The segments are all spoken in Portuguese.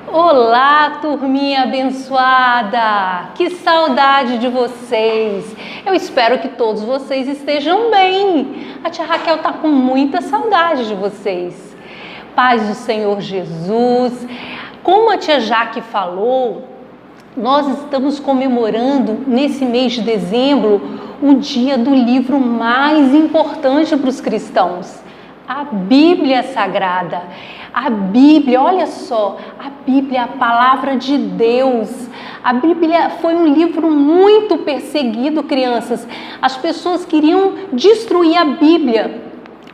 Olá, turminha abençoada! Que saudade de vocês! Eu espero que todos vocês estejam bem. A tia Raquel está com muita saudade de vocês. Paz do Senhor Jesus. Como a tia Jaque falou, nós estamos comemorando nesse mês de dezembro o dia do livro mais importante para os cristãos, a Bíblia Sagrada. A Bíblia, olha só, a Bíblia é a palavra de Deus. A Bíblia foi um livro muito perseguido, crianças. As pessoas queriam destruir a Bíblia,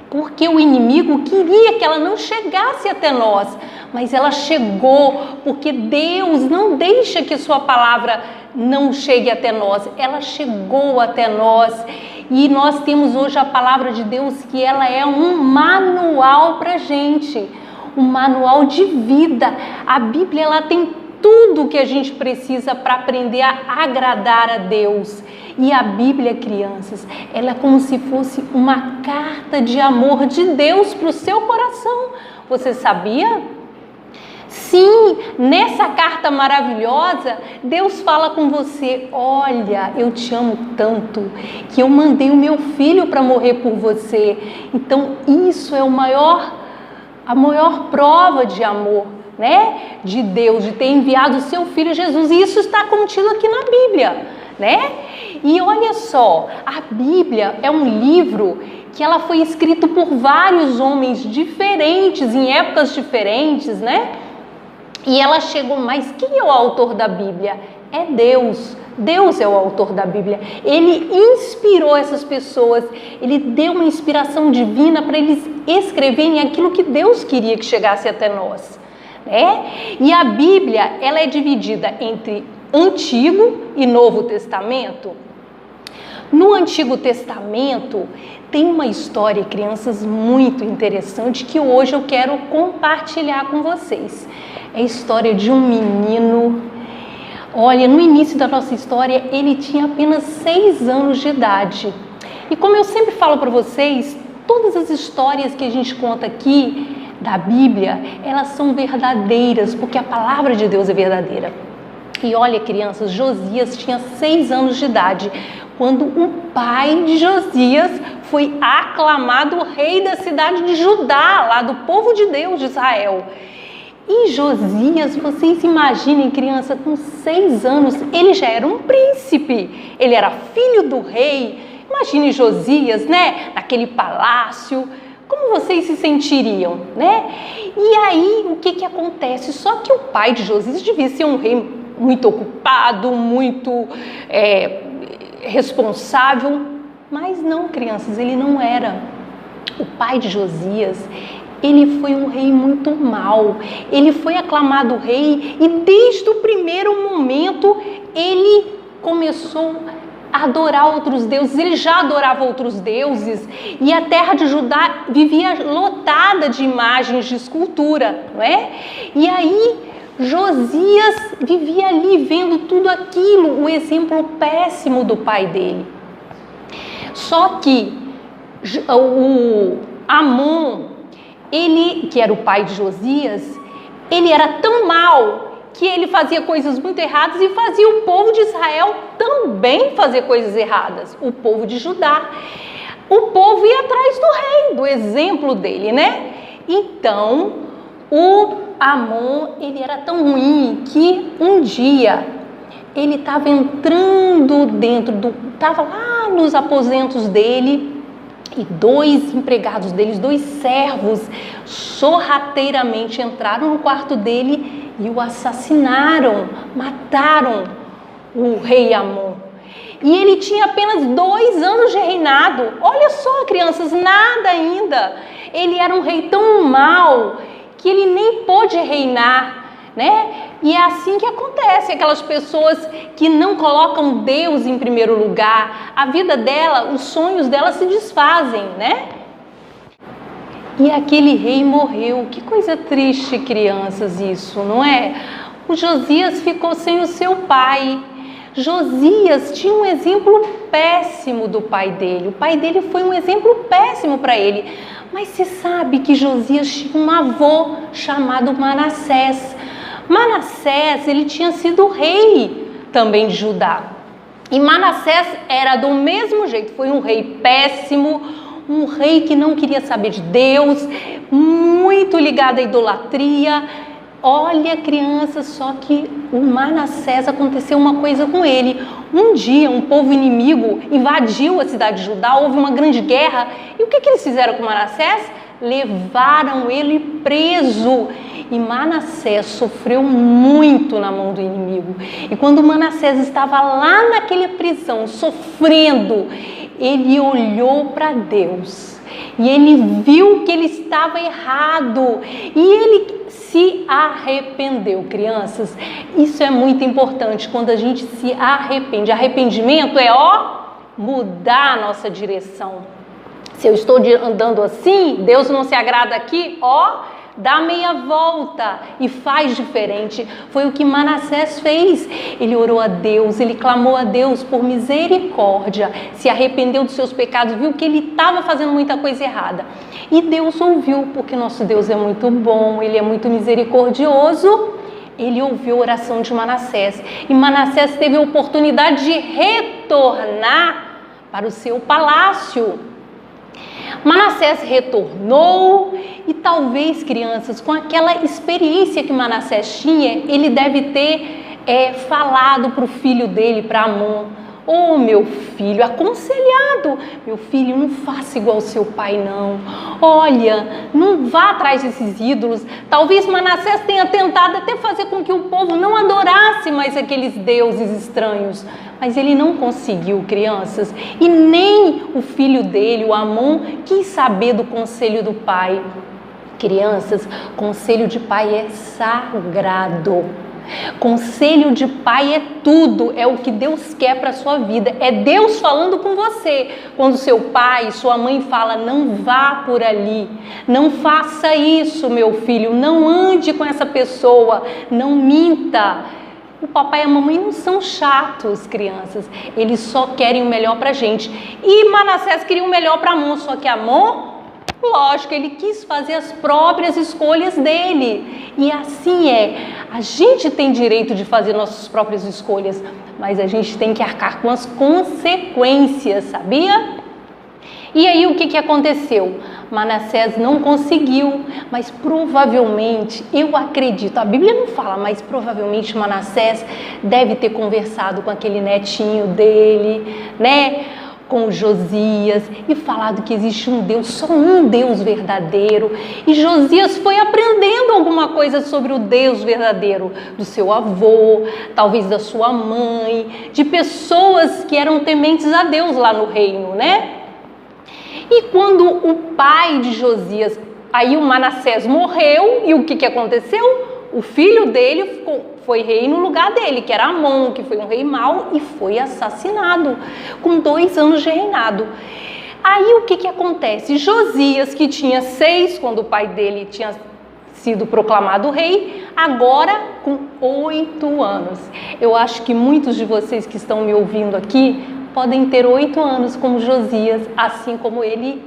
porque o inimigo queria que ela não chegasse até nós. Mas ela chegou, porque Deus não deixa que sua palavra não chegue até nós. Ela chegou até nós. E nós temos hoje a palavra de Deus, que ela é um manual para a gente. Um manual de vida. A Bíblia, ela tem tudo que a gente precisa para aprender a agradar a Deus. E a Bíblia, crianças, ela é como se fosse uma carta de amor de Deus para o seu coração. Você sabia? Sim, nessa carta maravilhosa, Deus fala com você: olha, eu te amo tanto que eu mandei o meu filho para morrer por você. Então isso é a maior prova de amor, né? De Deus, de ter enviado o seu filho Jesus. E isso está contido aqui na Bíblia, né? E olha só, a Bíblia é um livro que ela foi escrito por vários homens diferentes, em épocas diferentes, né? E ela chegou, mas quem é o autor da Bíblia? É Deus. Deus é o autor da Bíblia. Ele inspirou essas pessoas, ele deu uma inspiração divina para eles escreverem aquilo que Deus queria que chegasse até nós, né? E a Bíblia, ela é dividida entre Antigo e Novo Testamento. No Antigo Testamento tem uma história, crianças, muito interessante que hoje eu quero compartilhar com vocês. É a história de um menino. Olha, no início da nossa história, ele tinha apenas 6 anos de idade. E como eu sempre falo para vocês, todas as histórias que a gente conta aqui da Bíblia, elas são verdadeiras, porque a palavra de Deus é verdadeira. E olha, crianças, Josias tinha 6 anos de idade, quando o pai de Josias foi aclamado rei da cidade de Judá, lá do povo de Deus de Israel. E Josias, vocês imaginem, criança, com 6 anos, ele já era um príncipe, ele era filho do rei. Imagine Josias, né, naquele palácio, como vocês se sentiriam, né? E aí, o que acontece? Só que o pai de Josias devia ser um rei muito ocupado, muito responsável, mas não, crianças, ele não era. O pai de Josias, ele foi um rei muito mau, ele foi aclamado rei e desde o primeiro momento ele começou a adorar outros deuses, ele já adorava outros deuses e a terra de Judá vivia lotada de imagens de escultura, não é? E aí Josias vivia ali vendo tudo aquilo, o exemplo péssimo do pai dele. Só que o Amon, ele, que era o pai de Josias, ele era tão mau que ele fazia coisas muito erradas e fazia o povo de Israel também fazer coisas erradas, o povo de Judá. O povo ia atrás do rei, do exemplo dele, né? Então, o Amon, ele era tão ruim que um dia ele estava entrando estava lá nos aposentos dele e 2 empregados deles, 2 servos, sorrateiramente entraram no quarto dele e o assassinaram, mataram o rei Amon. E ele tinha apenas 2 anos de reinado. Olha só, crianças, nada ainda. Ele era um rei tão mau que ele nem pôde reinar, né? E é assim que acontece, aquelas pessoas que não colocam Deus em primeiro lugar, a vida dela, os sonhos dela se desfazem, né? E aquele rei morreu. Que coisa triste, crianças, isso, não é? O Josias ficou sem o seu pai. Josias tinha um exemplo péssimo do pai dele. O pai dele foi um exemplo péssimo para ele. Mas você sabe que Josias tinha um avô chamado Manassés. Manassés, ele tinha sido rei também de Judá. E Manassés era do mesmo jeito, foi um rei péssimo, um rei que não queria saber de Deus, muito ligado à idolatria. Olha, crianças, só que o Manassés aconteceu uma coisa com ele. Um dia, um povo inimigo invadiu a cidade de Judá, houve uma grande guerra. E o que eles fizeram com Manassés? Levaram ele preso. E Manassés sofreu muito na mão do inimigo. E quando Manassés estava lá naquela prisão, sofrendo, ele olhou para Deus. E ele viu que ele estava errado. E ele se arrependeu, crianças. Isso é muito importante quando a gente se arrepende. Arrependimento é, mudar a nossa direção. Se eu estou andando assim, Deus não se agrada aqui, dá meia volta e faz diferente. Foi o que Manassés fez. Ele orou a Deus, ele clamou a Deus por misericórdia, se arrependeu dos seus pecados, viu que ele estava fazendo muita coisa errada. E Deus ouviu, porque nosso Deus é muito bom, ele é muito misericordioso. Ele ouviu a oração de Manassés. E Manassés teve a oportunidade de retornar para o seu palácio. Manassés retornou e talvez, crianças, com aquela experiência que Manassés tinha, ele deve ter falado para o filho dele, para Amon: meu filho, aconselhado, meu filho, não faça igual ao seu pai não, olha, não vá atrás desses ídolos. Talvez Manassés tenha tentado até fazer com que o povo não adorasse mais aqueles deuses estranhos, mas ele não conseguiu, crianças, e nem o filho dele, o Amon, quis saber do conselho do pai. Crianças, conselho de pai é sagrado. Conselho de pai é tudo, é o que Deus quer para a sua vida, é Deus falando com você. Quando seu pai, sua mãe fala: não vá por ali, não faça isso, meu filho, não ande com essa pessoa, não minta. O papai e a mamãe não são chatos, crianças, eles só querem o melhor para a gente. E Manassés queria o melhor para Amon, só que Amon, lógico, ele quis fazer as próprias escolhas dele. E assim a gente tem direito de fazer nossas próprias escolhas, mas a gente tem que arcar com as consequências, sabia? E aí o que aconteceu? Manassés não conseguiu, mas provavelmente, eu acredito, a Bíblia não fala, mas provavelmente Manassés deve ter conversado com aquele netinho dele, né? Com Josias, e falado que existe um Deus, só um Deus verdadeiro. E Josias foi aprendendo alguma coisa sobre o Deus verdadeiro do seu avô, talvez da sua mãe, de pessoas que eram tementes a Deus lá no reino, né? E quando o pai de Josias, aí o Manassés morreu, e o que aconteceu? O filho dele foi rei no lugar dele, que era Amon, que foi um rei mau e foi assassinado com 2 anos de reinado. Aí o que acontece? Josias, que tinha 6 quando o pai dele tinha sido proclamado rei, agora com 8 anos. Eu acho que muitos de vocês que estão me ouvindo aqui podem ter 8 anos como Josias, assim como ele,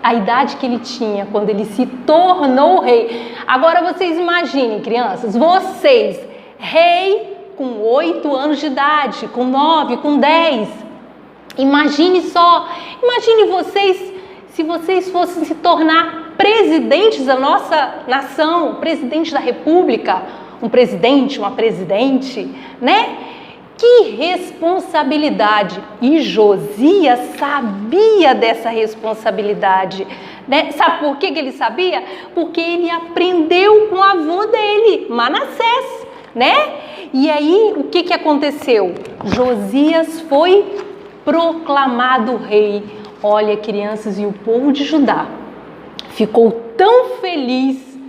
a idade que ele tinha quando ele se tornou rei. Agora vocês imaginem, crianças, vocês, rei com 8 anos de idade, com 9, com 10. Imagine só, imagine vocês, se vocês fossem se tornar presidentes da nossa nação, presidente da república, um presidente, uma presidente, né? Que responsabilidade! E Josias sabia dessa responsabilidade, né? Sabe por que ele sabia? Porque ele aprendeu com o avô dele, Manassés, né? E aí, o que aconteceu? Josias foi proclamado rei. Olha, crianças, e o povo de Judá ficou tão feliz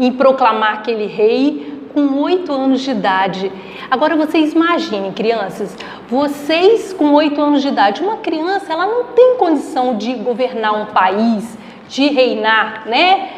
em proclamar aquele rei com 8 anos de idade. Agora vocês imaginem, crianças, vocês com 8 anos de idade, uma criança, ela não tem condição de governar um país, de reinar, né?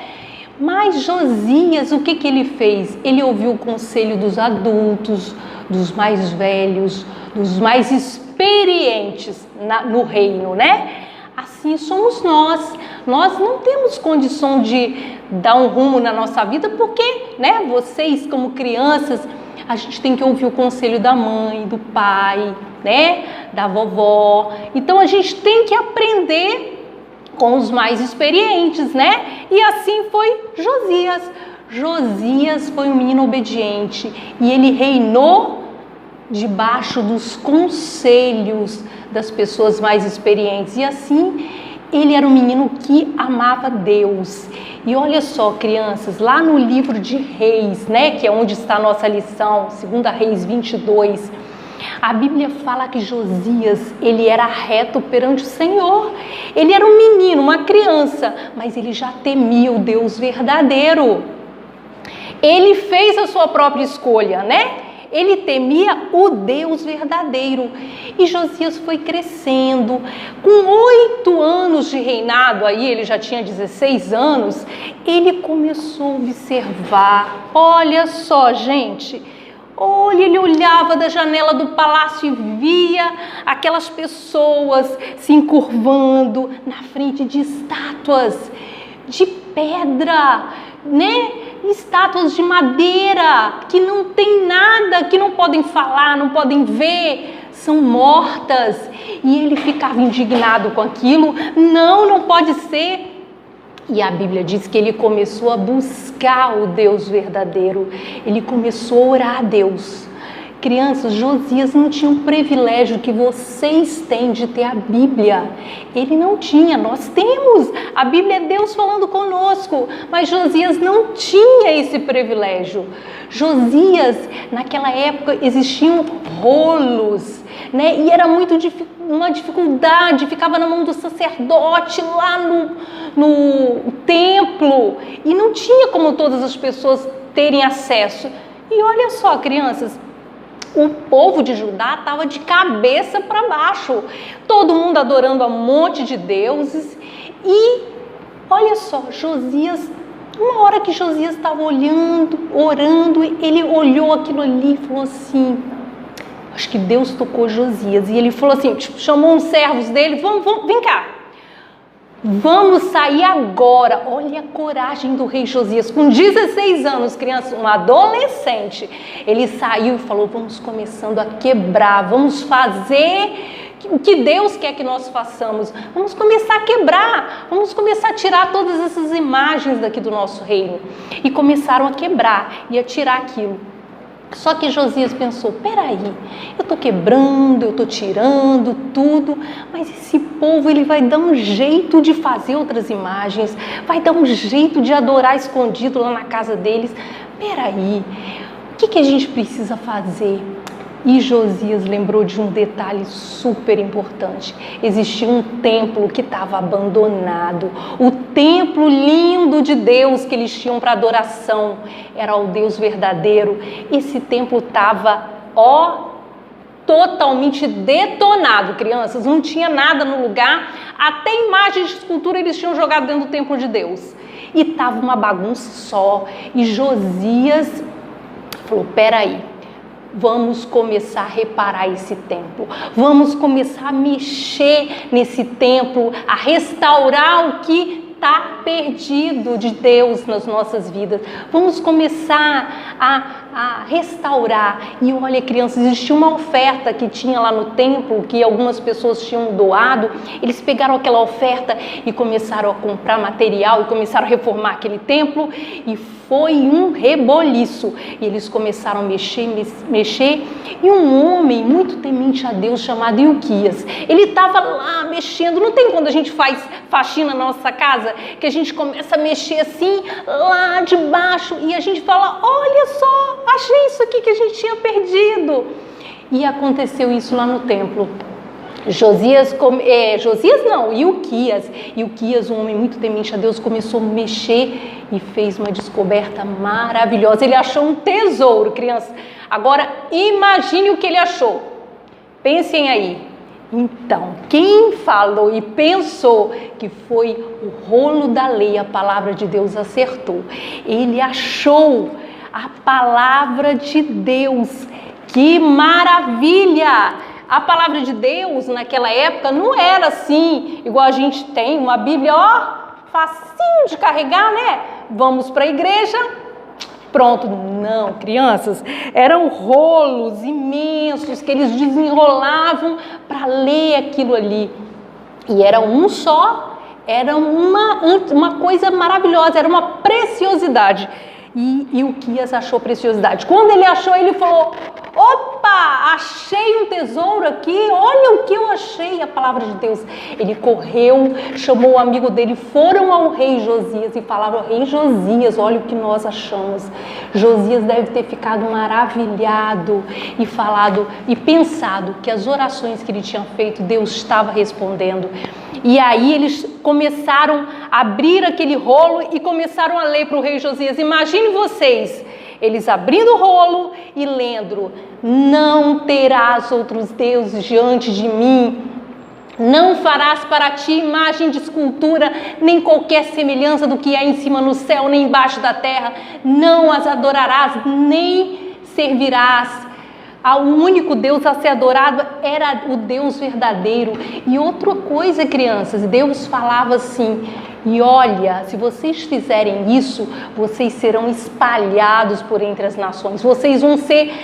Mas Josias, o que ele fez? Ele ouviu o conselho dos adultos, dos mais velhos, dos mais experientes no reino, né? Assim somos nós. nós não temos condição de dar um rumo na nossa vida, porque, né, vocês como crianças, a gente tem que ouvir o conselho da mãe, do pai, né, da vovó. Então a gente tem que aprender com os mais experientes, né? E assim foi Josias. Josias foi um menino obediente e ele reinou debaixo dos conselhos das pessoas mais experientes. E assim, ele era um menino que amava Deus. E olha só, crianças, lá no livro de Reis, né, que é onde está a nossa lição, 2 Reis 22, a Bíblia fala que Josias, ele era reto perante o Senhor. Ele era um menino, uma criança, mas ele já temia o Deus verdadeiro. Ele fez a sua própria escolha, né? Ele temia o Deus verdadeiro. E Josias foi crescendo. Com 8 anos de reinado, aí ele já tinha 16 anos, ele começou a observar. Olha só, gente. Olha, ele olhava da janela do palácio e via aquelas pessoas se encurvando na frente de estátuas de pedra, né? Estátuas de madeira, que não tem nada, que não podem falar, não podem ver, são mortas. E ele ficava indignado com aquilo. Não pode ser. E a Bíblia diz que ele começou a buscar o Deus verdadeiro. Ele começou a orar a Deus. Crianças, Josias não tinha o privilégio que vocês têm de ter a Bíblia. Ele não tinha, nós temos. A Bíblia é Deus falando conosco, mas Josias não tinha esse privilégio. Josias, naquela época, existiam rolos, né? E era muito uma dificuldade, ficava na mão do sacerdote lá no templo. E não tinha como todas as pessoas terem acesso. E olha só, crianças, o povo de Judá estava de cabeça para baixo, todo mundo adorando a um monte de deuses. E olha só, Josias, uma hora que Josias estava olhando, orando, ele olhou aquilo ali e falou assim, acho que Deus tocou Josias. E ele falou assim, chamou uns servos dele, vamos, vem cá. Vamos sair agora. Olha a coragem do rei Josias, com 16 anos, criança, um adolescente. Ele saiu e falou, vamos começando a quebrar, vamos fazer o que Deus quer que nós façamos. Vamos começar a quebrar, vamos começar a tirar todas essas imagens daqui do nosso reino. E começaram a quebrar e a tirar aquilo. Só que Josias pensou, peraí, eu estou quebrando, eu estou tirando tudo, mas esse povo ele vai dar um jeito de fazer outras imagens, vai dar um jeito de adorar escondido lá na casa deles. Peraí, o que a gente precisa fazer? E Josias lembrou de um detalhe super importante. Existia um templo que estava abandonado. O templo lindo de Deus que eles tinham para adoração era o Deus verdadeiro. Esse templo estava, totalmente detonado, crianças. Não tinha nada no lugar. Até imagens de escultura eles tinham jogado dentro do templo de Deus. E estava uma bagunça só. E Josias falou, peraí. Vamos começar a reparar esse templo, vamos começar a mexer nesse templo, a restaurar o que está perdido de Deus nas nossas vidas. Vamos começar a restaurar. E olha, crianças, existia uma oferta que tinha lá no templo, que algumas pessoas tinham doado. Eles pegaram aquela oferta e começaram a comprar material e começaram a reformar aquele templo. E foi um reboliço. E eles começaram a mexer. E um homem muito temente a Deus chamado Ilquias, ele estava lá mexendo. Não tem quando a gente faz faxina na nossa casa, que a gente começa a mexer assim, lá de baixo, e a gente fala, olha só, achei isso aqui que a gente tinha perdido. E aconteceu isso lá no templo. Ilquias, um homem muito temente a Deus, começou a mexer e fez uma descoberta maravilhosa. Ele achou um tesouro, crianças. Agora, imagine o que ele achou. Pensem aí. Então, quem falou e pensou que foi o rolo da lei, a palavra de Deus acertou. Ele achou a palavra de Deus. Que maravilha! A palavra de Deus naquela época não era assim, igual a gente tem uma Bíblia, facinho de carregar, né? Vamos para a igreja, pronto. Não, crianças, eram rolos imensos que eles desenrolavam para ler aquilo ali. E era um só, era uma coisa maravilhosa, era uma preciosidade. E o Quias achou preciosidade. Quando ele achou, ele falou: opa, achei um tesouro aqui, olha o que eu achei, a palavra de Deus. Ele correu, chamou o amigo dele, foram ao rei Josias e falaram: rei Josias, olha o que nós achamos. Josias deve ter ficado maravilhado e falado e pensado que as orações que ele tinha feito, Deus estava respondendo. E aí eles começaram a abrir aquele rolo e começaram a ler para o rei Josias. Imagine vocês, eles abrindo o rolo e lendo: não terás outros deuses diante de mim, não farás para ti imagem de escultura, nem qualquer semelhança do que há em cima no céu, nem embaixo da terra, não as adorarás, nem servirás. O único Deus a ser adorado era o Deus verdadeiro. E outra coisa, crianças, Deus falava assim: e olha, se vocês fizerem isso, vocês serão espalhados por entre as nações, vocês vão ser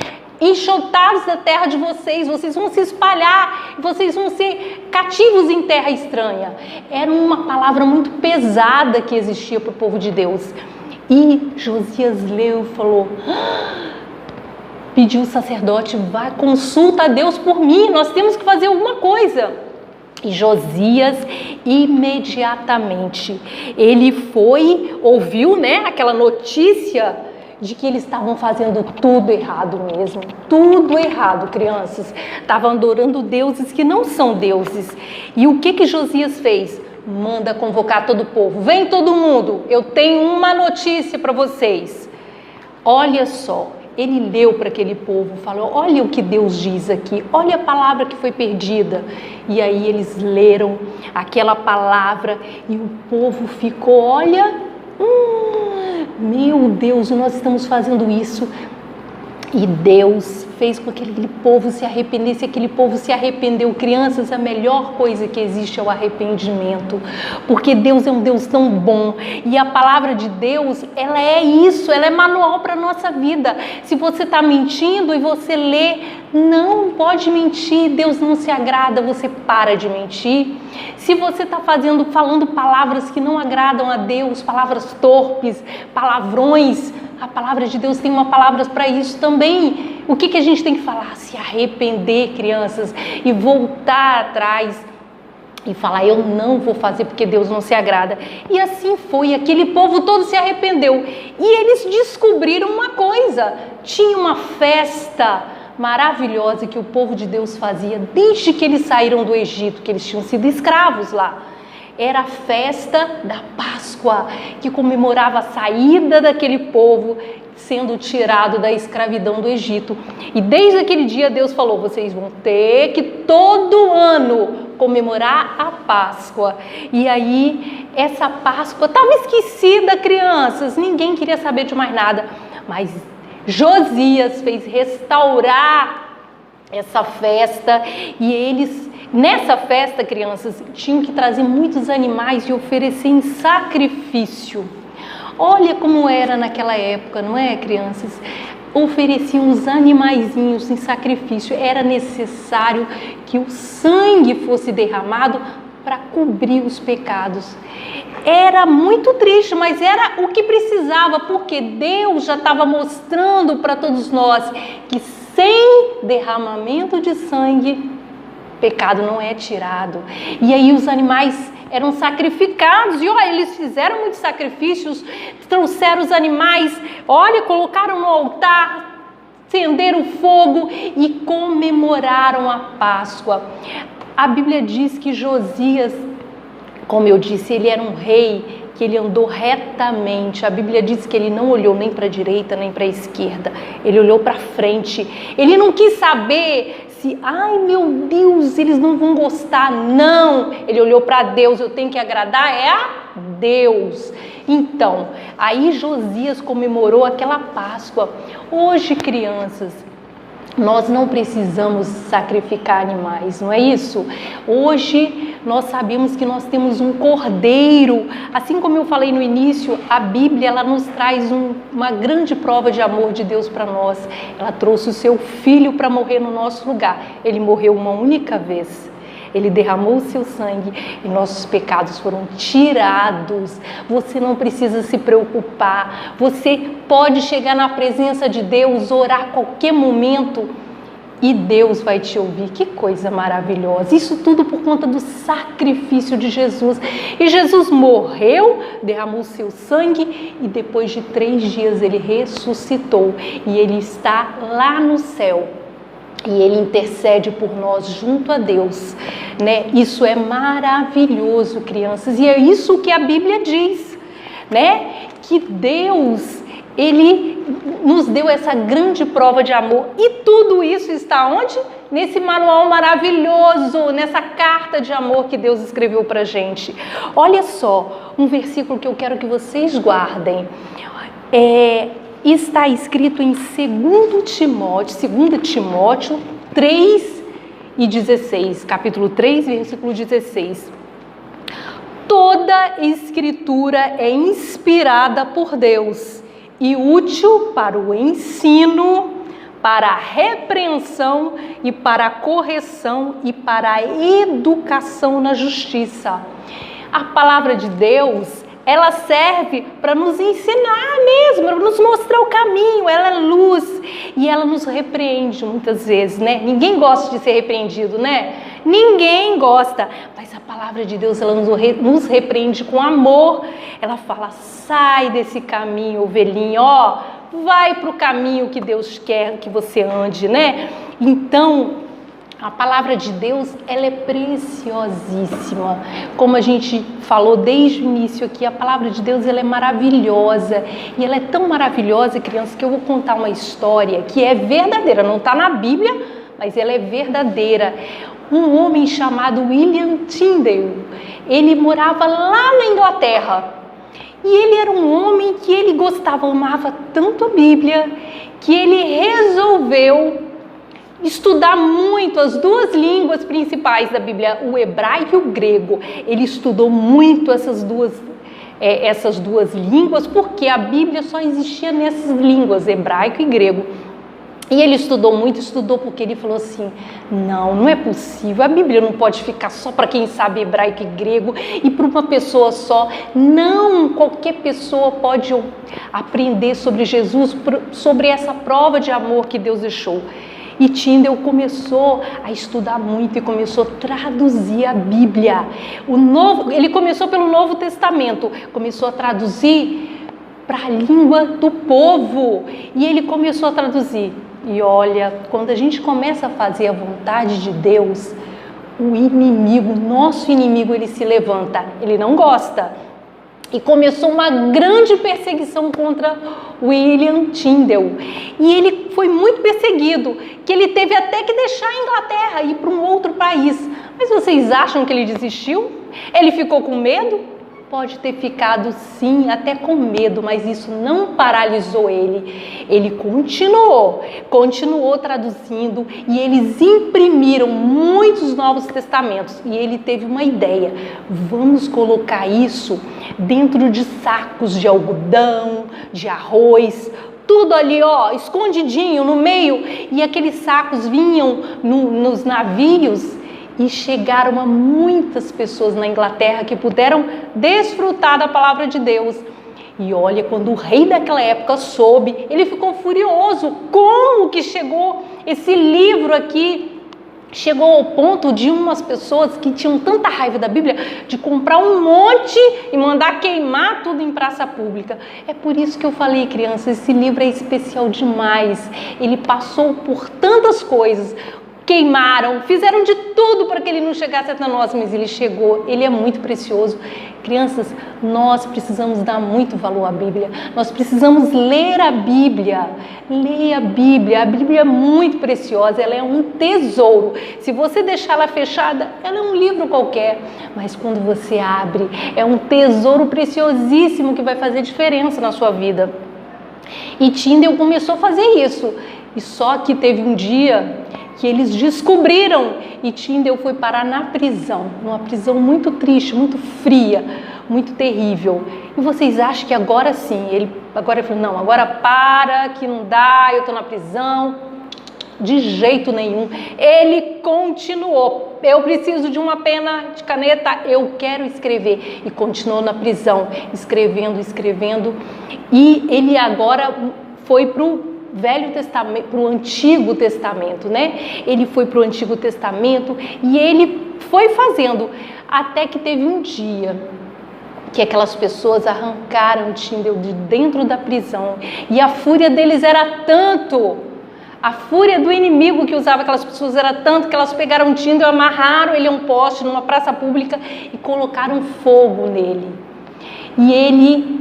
enxotados da terra de vocês, vocês vão se espalhar, vocês vão ser cativos em terra estranha. Era uma palavra muito pesada que existia para o povo de Deus. E Josias leu e falou: pediu o sacerdote: vai, consulta a Deus por mim, nós temos que fazer alguma coisa. E Josias, imediatamente, ele foi, ouviu, né, aquela notícia de que eles estavam fazendo tudo errado mesmo, tudo errado, crianças. Estavam adorando deuses que não são deuses. E o que Josias fez? Manda convocar todo o povo. Vem todo mundo, eu tenho uma notícia para vocês. Olha só. Ele leu para aquele povo, falou: olha o que Deus diz aqui, olha a palavra que foi perdida. E aí eles leram aquela palavra e o povo ficou: olha, meu Deus, nós estamos fazendo isso. E Deus fez com que aquele povo se arrependesse, aquele povo se arrependeu. Crianças, a melhor coisa que existe é o arrependimento, porque Deus é um Deus tão bom, e a palavra de Deus, ela é isso, ela é manual para a nossa vida. Se você está mentindo e você lê, não pode mentir, Deus não se agrada, você para de mentir. Se você está falando palavras que não agradam a Deus, palavras torpes, palavrões, a palavra de Deus tem uma palavra para isso também. O que a gente tem que falar? Se arrepender, crianças, e voltar atrás e falar: eu não vou fazer porque Deus não se agrada. E assim foi, aquele povo todo se arrependeu. E eles descobriram uma coisa: tinha uma festa maravilhosa que o povo de Deus fazia desde que eles saíram do Egito, que eles tinham sido escravos lá. Era a festa da Páscoa, que comemorava a saída daquele povo sendo tirado da escravidão do Egito. E desde aquele dia Deus falou: vocês vão ter que todo ano comemorar a Páscoa. E aí essa Páscoa estava esquecida, crianças, ninguém queria saber de mais nada. Mas Josias fez restaurar essa festa, e eles, nessa festa, crianças, tinham que trazer muitos animais e oferecer em sacrifício. Olha como era naquela época, não é, crianças? Ofereciam os animaizinhos em sacrifício. Era necessário que o sangue fosse derramado para cobrir os pecados. Era muito triste, mas era o que precisava, porque Deus já estava mostrando para todos nós que sem derramamento de sangue, pecado não é tirado. E aí os animais eram sacrificados, e olha, eles fizeram muitos sacrifícios, trouxeram os animais, olha, colocaram no altar, acenderam fogo e comemoraram a Páscoa. A Bíblia diz que Josias, como eu disse, ele era um rei que ele andou retamente. A Bíblia diz que ele não olhou nem para a direita nem para a esquerda, ele olhou para frente. Ele não quis saber se, ai meu Deus, eles não vão gostar. Não, ele olhou para Deus: eu tenho que agradar a Deus. Então, aí Josias comemorou aquela Páscoa. Hoje, crianças, Nós não precisamos sacrificar animais, não é isso? Hoje nós sabemos que nós temos um cordeiro. Assim como eu falei no início, a Bíblia ela nos traz uma grande prova de amor de Deus para nós. Ela trouxe o seu filho para morrer no nosso lugar. Ele morreu uma única vez. Ele derramou o seu sangue e nossos pecados foram tirados. Você não precisa se preocupar. Você pode chegar na presença de Deus, orar a qualquer momento e Deus vai te ouvir. Que coisa maravilhosa. Isso tudo por conta do sacrifício de Jesus. E Jesus morreu, derramou o seu sangue e depois de 3 dias ele ressuscitou. E ele está lá no céu. E ele intercede por nós junto a Deus, né? Isso é maravilhoso, crianças, e é isso que a Bíblia diz, né? Que Deus, ele nos deu essa grande prova de amor, e tudo isso está onde? Nesse manual maravilhoso, nessa carta de amor que Deus escreveu pra gente. Olha só, um versículo que eu quero que vocês guardem, está escrito em 2 Timóteo 3:16, capítulo 3, versículo 16. Toda escritura é inspirada por Deus e útil para o ensino, para a repreensão e para a correção e para a educação na justiça. A palavra de Deus, ela serve para nos ensinar mesmo, para nos mostrar o caminho, ela é luz e ela nos repreende muitas vezes, né? Ninguém gosta de ser repreendido, né? Ninguém gosta, mas a palavra de Deus, ela nos repreende com amor. Ela fala, sai desse caminho, ovelhinha, ó, vai para o caminho que Deus quer que você ande, né? Então, a palavra de Deus, ela é preciosíssima. Como a gente falou desde o início aqui, a palavra de Deus, ela é maravilhosa. E ela é tão maravilhosa, crianças, que eu vou contar uma história que é verdadeira. Não está na Bíblia, mas ela é verdadeira. Um homem chamado William Tyndale, ele morava lá na Inglaterra. E ele era um homem que ele gostava, amava tanto a Bíblia, que ele resolveu estudar muito as 2 línguas principais da Bíblia, o hebraico e o grego. Ele estudou muito essas duas línguas, porque a Bíblia só existia nessas línguas, hebraico e grego. E ele estudou muito, estudou porque ele falou assim, não é possível, a Bíblia não pode ficar só para quem sabe hebraico e grego e para uma pessoa só. Não, qualquer pessoa pode aprender sobre Jesus, sobre essa prova de amor que Deus deixou. E Tyndale começou a estudar muito e começou a traduzir a Bíblia. Ele começou pelo Novo Testamento, começou a traduzir para a língua do povo. E ele começou a traduzir. E olha, quando a gente começa a fazer a vontade de Deus, o inimigo, nosso inimigo, ele se levanta. Ele não gosta. E começou uma grande perseguição contra William Tyndale. E ele foi muito perseguido, que ele teve até que deixar a Inglaterra e ir para um outro país. Mas vocês acham que ele desistiu? Ele ficou com medo? Pode ter ficado sim, até com medo, mas isso não paralisou ele. Ele continuou traduzindo e eles imprimiram muitos novos testamentos. E ele teve uma ideia, vamos colocar isso dentro de sacos de algodão, de arroz, tudo ali, ó, escondidinho no meio. E aqueles sacos vinham nos navios. E chegaram a muitas pessoas na Inglaterra que puderam desfrutar da palavra de Deus. E olha, quando o rei daquela época soube, ele ficou furioso. Como que chegou esse livro aqui? Chegou ao ponto de umas pessoas que tinham tanta raiva da Bíblia de comprar um monte e mandar queimar tudo em praça pública. É por isso que eu falei, crianças, esse livro é especial demais. Ele passou por tantas coisas. Queimaram, fizeram de tudo para que ele não chegasse até nós, mas ele chegou, ele é muito precioso. Crianças, nós precisamos dar muito valor à Bíblia, nós precisamos ler a Bíblia, leia a Bíblia é muito preciosa, ela é um tesouro. Se você deixar ela fechada, ela é um livro qualquer, mas quando você abre, é um tesouro preciosíssimo que vai fazer diferença na sua vida. E Tyndale começou a fazer isso. E só que teve um dia que eles descobriram e Tyndale foi parar na prisão, numa prisão muito triste, muito fria, muito terrível. E vocês acham que agora sim, ele falou, não, agora para, que não dá, eu estou na prisão. De jeito nenhum. Ele continuou. Eu preciso de uma pena, de caneta, eu quero escrever. E continuou na prisão, escrevendo. E ele agora foi para o Velho Testamento, para o Antigo Testamento, né? Ele foi para o Antigo Testamento e ele foi fazendo, até que teve um dia que aquelas pessoas arrancaram Tyndale de dentro da prisão e a fúria deles era tanto, a fúria do inimigo que usava aquelas pessoas era tanto que elas pegaram Tyndale, amarraram ele a um poste numa praça pública e colocaram fogo nele. E ele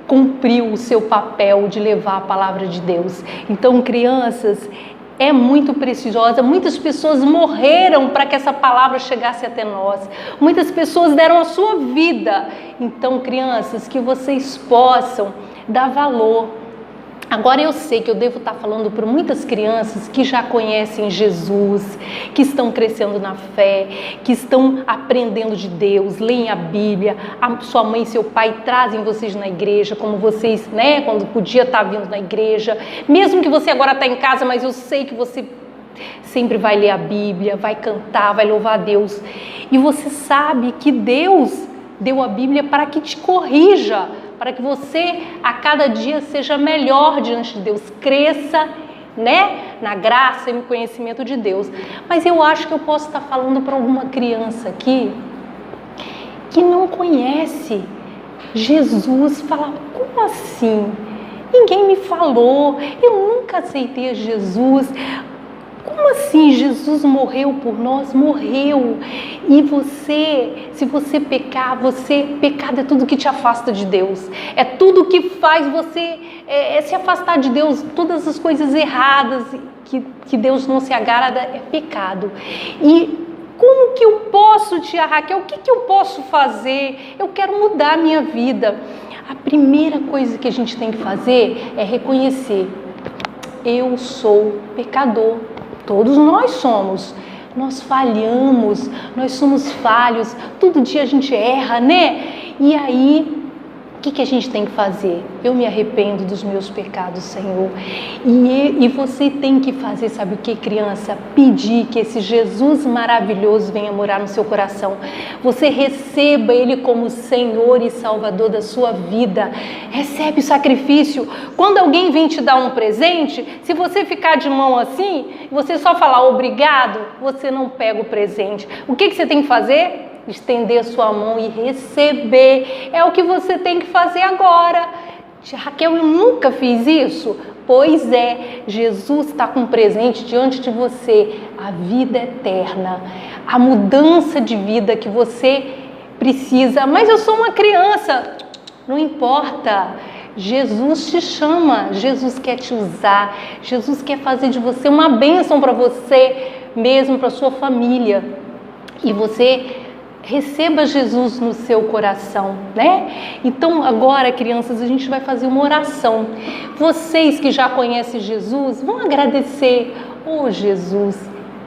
cumpriu o seu papel de levar a palavra de Deus. Então, crianças, é muito preciosa. Muitas pessoas morreram para que essa palavra chegasse até nós. Muitas pessoas deram a sua vida. Então, crianças, que vocês possam dar valor. Agora eu sei que eu devo estar falando para muitas crianças que já conhecem Jesus, que estão crescendo na fé, que estão aprendendo de Deus, leem a Bíblia, a sua mãe e seu pai trazem vocês na igreja, como vocês, né, quando podia estar vindo na igreja, mesmo que você agora está em casa, mas eu sei que você sempre vai ler a Bíblia, vai cantar, vai louvar a Deus, e você sabe que Deus deu a Bíblia para que te corrija, para que você a cada dia seja melhor diante de Deus, cresça, né, na graça e no conhecimento de Deus. Mas eu acho que eu posso estar falando para alguma criança aqui que não conhece Jesus, fala, como assim? Ninguém me falou, eu nunca aceitei Jesus. Como assim Jesus morreu por nós? Morreu. E você, se você pecar, pecado é tudo que te afasta de Deus. É tudo que faz você se afastar de Deus. Todas as coisas erradas que Deus não se agrada é pecado. E como que eu posso, tia Raquel, o que eu posso fazer? Eu quero mudar a minha vida. A primeira coisa que a gente tem que fazer é reconhecer. Eu sou pecador. Todos nós somos, nós falhamos, nós somos falhos, todo dia a gente erra, né? E aí, o que a gente tem que fazer? Eu me arrependo dos meus pecados, Senhor. E você tem que fazer, sabe o que, criança? Pedir que esse Jesus maravilhoso venha morar no seu coração. Você receba Ele como Senhor e Salvador da sua vida. Recebe o sacrifício. Quando alguém vem te dar um presente, se você ficar de mão assim, você só falar obrigado, você não pega o presente. O que você tem que fazer? Estender a sua mão e receber. É o que você tem que fazer agora. Raquel, eu nunca fiz isso? Pois é, Jesus está com um presente diante de você, a vida eterna, a mudança de vida que você precisa. Mas eu sou uma criança, não importa. Jesus te chama, Jesus quer te usar, Jesus quer fazer de você uma bênção para você mesmo, para sua família. E você receba Jesus no seu coração, né? Então agora, crianças, a gente vai fazer uma oração. Vocês que já conhecem Jesus, vão agradecer. Oh, Jesus,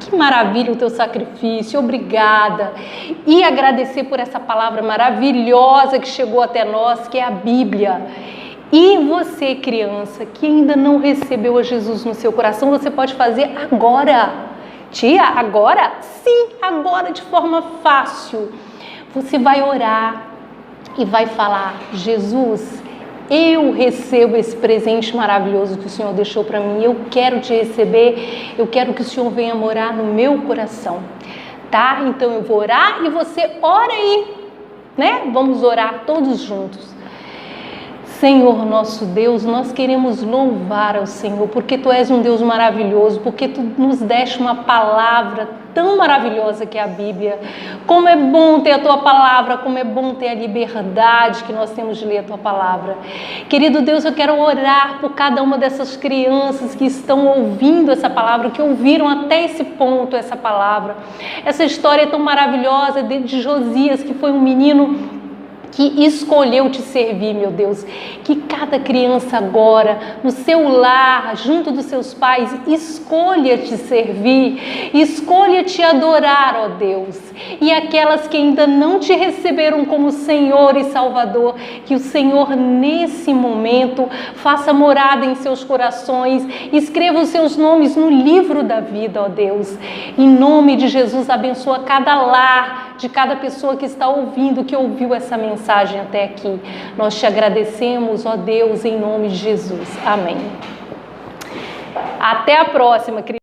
que maravilha o teu sacrifício, obrigada. E agradecer por essa palavra maravilhosa que chegou até nós, que é a Bíblia. E você, criança, que ainda não recebeu a Jesus no seu coração, você pode fazer agora. Tia, agora? Sim, agora de forma fácil. Você vai orar e vai falar, Jesus, eu recebo esse presente maravilhoso que o Senhor deixou para mim, eu quero te receber, eu quero que o Senhor venha morar no meu coração, tá? Então eu vou orar e você ora aí, né? Vamos orar todos juntos. Senhor nosso Deus, nós queremos louvar ao Senhor, porque Tu és um Deus maravilhoso, porque Tu nos deste uma palavra tão maravilhosa que é a Bíblia. Como é bom ter a Tua palavra, como é bom ter a liberdade que nós temos de ler a Tua palavra. Querido Deus, eu quero orar por cada uma dessas crianças que estão ouvindo essa palavra, que ouviram até esse ponto essa palavra. Essa história tão maravilhosa de Josias, que foi um menino que escolheu te servir, meu Deus. Que cada criança agora, no seu lar, junto dos seus pais, escolha te servir, escolha te adorar, ó Deus. E aquelas que ainda não te receberam como Senhor e Salvador, que o Senhor nesse momento faça morada em seus corações, escreva os seus nomes no livro da vida, ó Deus. Em nome de Jesus, abençoa cada lar de cada pessoa que está ouvindo, que ouviu essa mensagem até aqui. Nós te agradecemos, ó Deus, em nome de Jesus. Amém. Até a próxima, queridos.